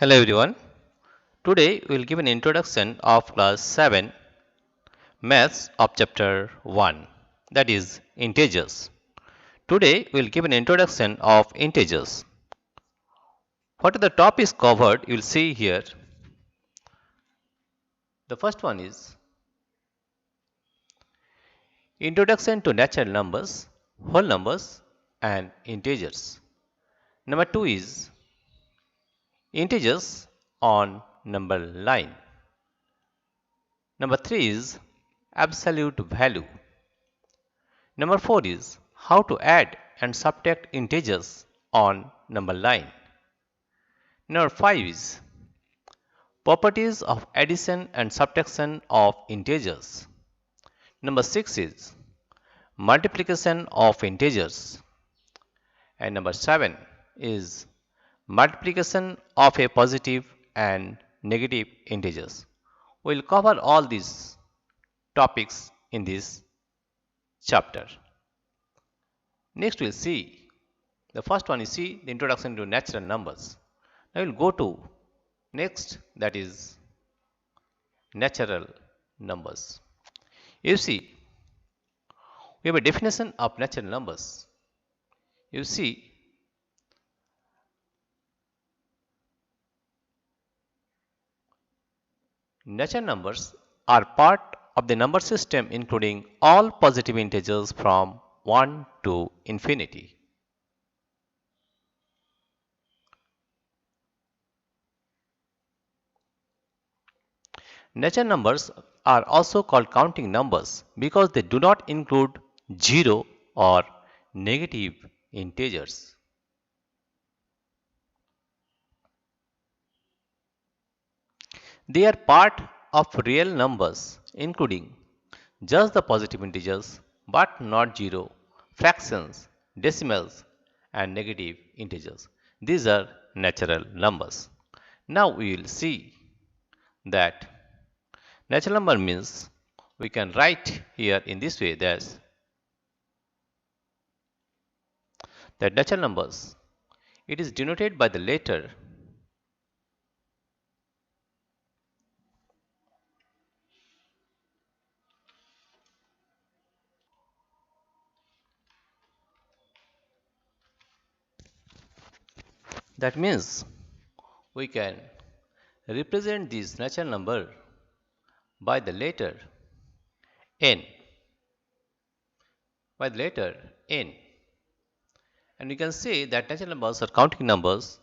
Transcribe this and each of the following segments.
Hello everyone. Today we will give an introduction of class 7 maths of chapter 1, that is integers. Today we will give an introduction of integers. What are the topics covered you will see here. The first one is introduction to natural numbers, whole numbers and integers. Number 2 is integers on number line. Number 3 is absolute value. Number 4 is how to add and subtract integers on number line. Number 5 is properties of addition and subtraction of integers. Number 6 is multiplication of integers. And number 7 is multiplication of a positive and negative integers. We will cover all these topics in this chapter. Next we will see the first one is see the introduction to natural numbers. Now we will go to next, that is natural numbers. You see we have a definition of natural numbers. You see natural numbers are part of the number system including all positive integers from 1 to infinity. Natural numbers are also called counting numbers because they do not include zero or negative integers. They are part of real numbers including just the positive integers but not zero, fractions, decimals and negative integers. These are natural numbers. Now we will see that natural number means we can write here in this way that natural numbers, it is denoted by the letter that means we can represent this natural number by the letter n, and we can say that natural numbers are counting numbers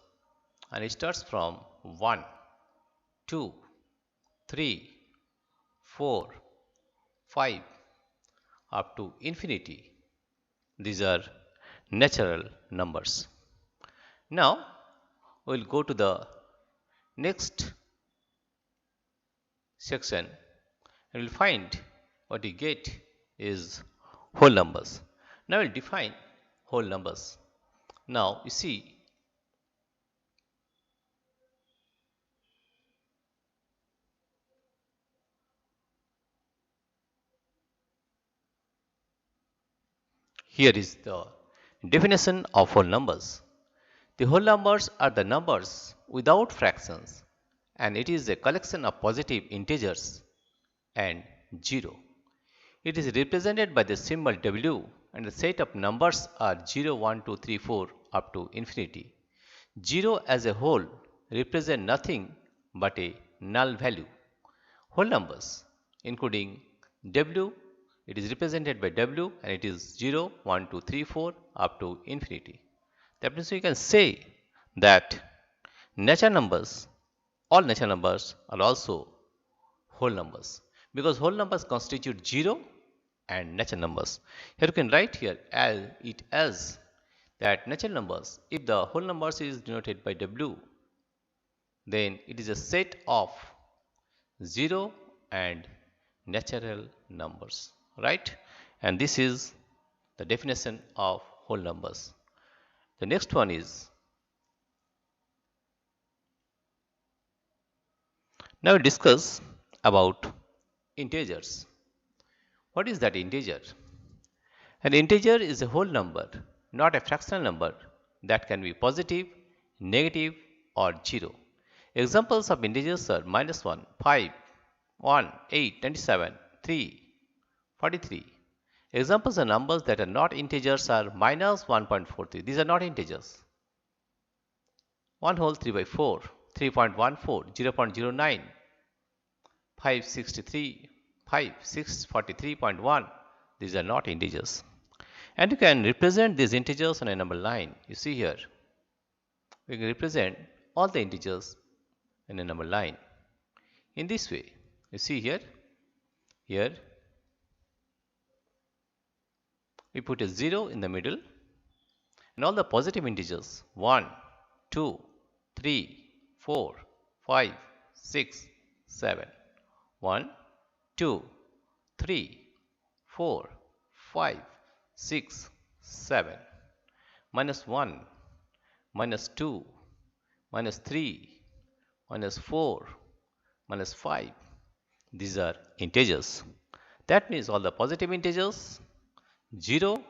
and it starts from 1, 2, 3, 4, 5 up to infinity. These are natural numbers. Now we will go to the next section and we will find what we get is whole numbers. Now we will define whole numbers. Now you see here is the definition of whole numbers. The whole numbers are the numbers without fractions and it is a collection of positive integers and 0. It is represented by the symbol W and the set of numbers are 0, 1, 2, 3, 4 up to infinity. 0 as a whole represent nothing but a null value. Whole numbers including W, it is represented by W and it is 0, 1, 2, 3, 4 up to infinity. That means we can say that natural numbers, all natural numbers are also whole numbers because whole numbers constitute 0 and natural numbers. Here you can write here as that natural numbers, if the whole numbers is denoted by W, then it is a set of 0 and natural numbers, right? And this is the definition of whole numbers. The next one is, now we discuss about integers. What is that integer? An integer is a whole number, not a fractional number that can be positive, negative or 0. Examples of integers are minus 1, 5, 1, 8, 27, 3, 43. Examples of numbers that are not integers are minus 1.43. These are not integers. 1 whole 3 by 4, 3.14, 0.09, 563, 643.1. These are not integers. And you can represent these integers on a number line. You see here, we can represent all the integers in a number line. In this way, you see here we put a 0 in the middle and all the positive integers 1, 2, 3, 4, 5, 6, 7. 1, 2, 3, 4, 5, 6, 7. Minus 1, minus 2, minus 3, minus 4, minus 5. These are integers. That means all the positive integers, 0,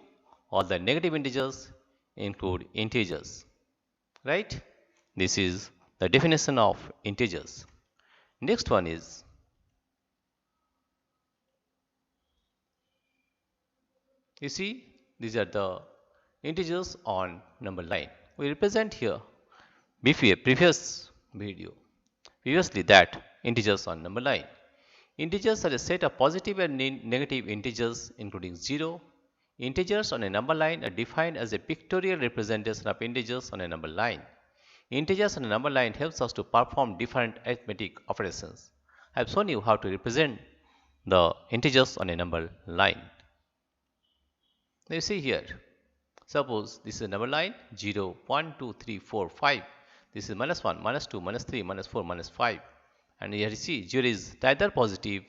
all the negative integers include integers. Right? This is the definition of integers. Next one is, you see, these are the integers on number line. We represent here previously that integers on number line. Integers are a set of positive and negative integers including 0. Integers on a number line are defined as a pictorial representation of integers on a number line. Integers on a number line helps us to perform different arithmetic operations. I have shown you how to represent the integers on a number line. Now you see here, suppose this is a number line 0, 1, 2, 3, 4, 5. This is minus 1, minus 2, minus 3, minus 4, minus 5. And here you see 0 is neither positive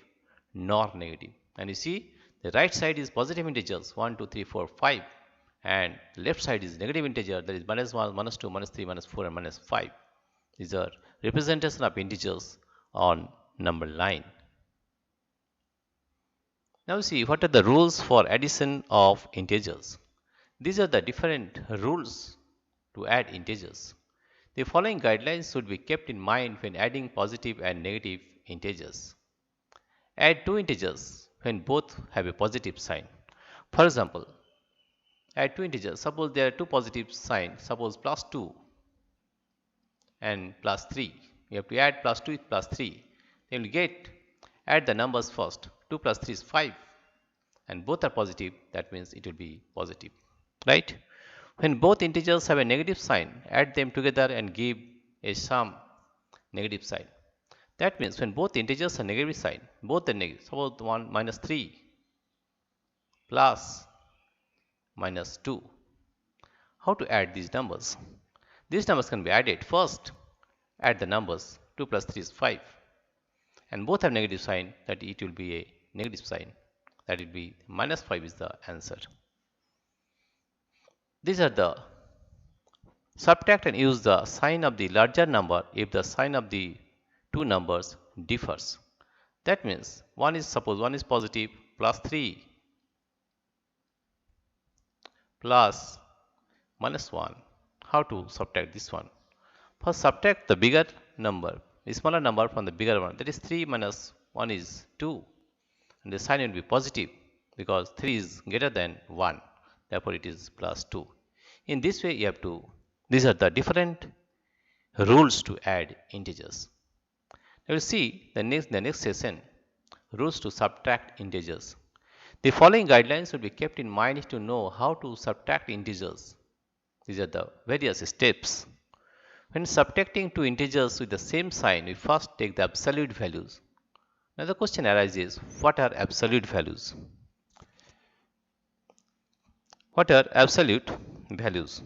nor negative. And you see the right side is positive integers 1, 2, 3, 4, 5. And the left side is negative integer, that is minus 1, minus 2, minus 3, minus 4 and minus 5. These are representation of integers on number line. Now see what are the rules for addition of integers. These are the different rules to add integers. The following guidelines should be kept in mind when adding positive and negative integers. Add two integers when both have a positive sign. For example, add two integers. Suppose there are two positive signs. Suppose plus 2 and plus 3. You have to add plus 2 with plus 3. Then you get, add the numbers first. 2 plus 3 is 5. And both are positive. That means it will be positive. Right? When both integers have a negative sign, add them together and give a sum negative sign. That means when both integers are negative sign, both are negative. Suppose 1 minus 3 plus minus 2. How to add these numbers? These numbers can be added. First, add the numbers. 2 plus 3 is 5. And both have negative sign, that it will be a negative sign. That will be minus 5 is the answer. These are the subtract and use the sign of the larger number if the sign of the two numbers differs. That means suppose 1 is positive plus 3 plus minus 1. How to subtract this one? First subtract the bigger number, the smaller number from the bigger one. That is 3 minus 1 is 2. And the sign will be positive because 3 is greater than 1. Therefore, it is plus 2. In this way, you have to, these are the different rules to add integers. Now, we'll see the next session, rules to subtract integers. The following guidelines should be kept in mind to know how to subtract integers. These are the various steps. When subtracting two integers with the same sign, we first take the absolute values. Now the question arises, what are absolute values? What are absolute values?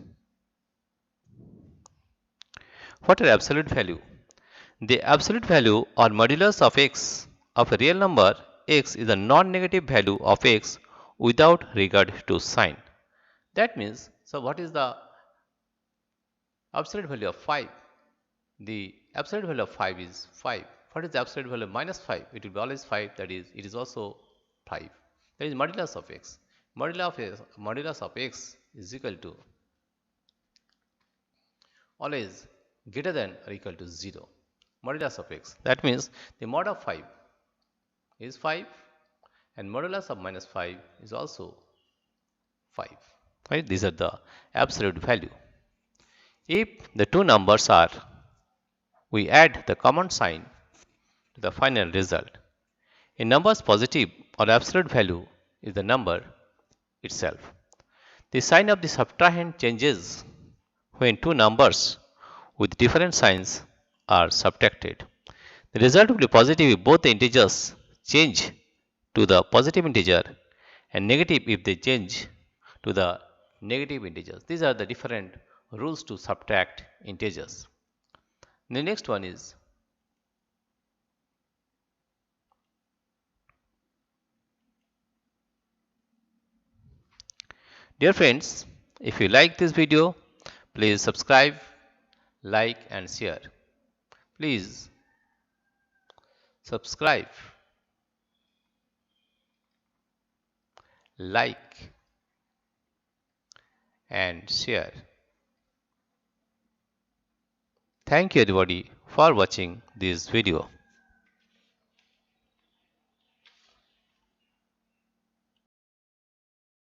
What are absolute value? The absolute value or modulus of x of a real number x is a non-negative value of x without regard to sign. That means, so what is the absolute value of 5? The absolute value of 5 is 5. What is the absolute value of minus 5? It will be always 5, that is, it is also 5. That is modulus of x. Modulus of x is equal to always greater than or equal to 0. modulus of x. That means the mod of 5 is 5 and modulus of minus 5 is also 5. Right? These are the absolute value. If the two numbers are, we add the common sign to the final result. A number's positive or absolute value is the number itself. The sign of the subtrahend changes when two numbers with different signs are subtracted. The result will be positive if both the integers change to the positive integer and negative if they change to the negative integers. These are the different rules to subtract integers. The next one is, dear friends, if you like this video, please subscribe, like and share. Please subscribe, like and share. Thank you everybody for watching this video.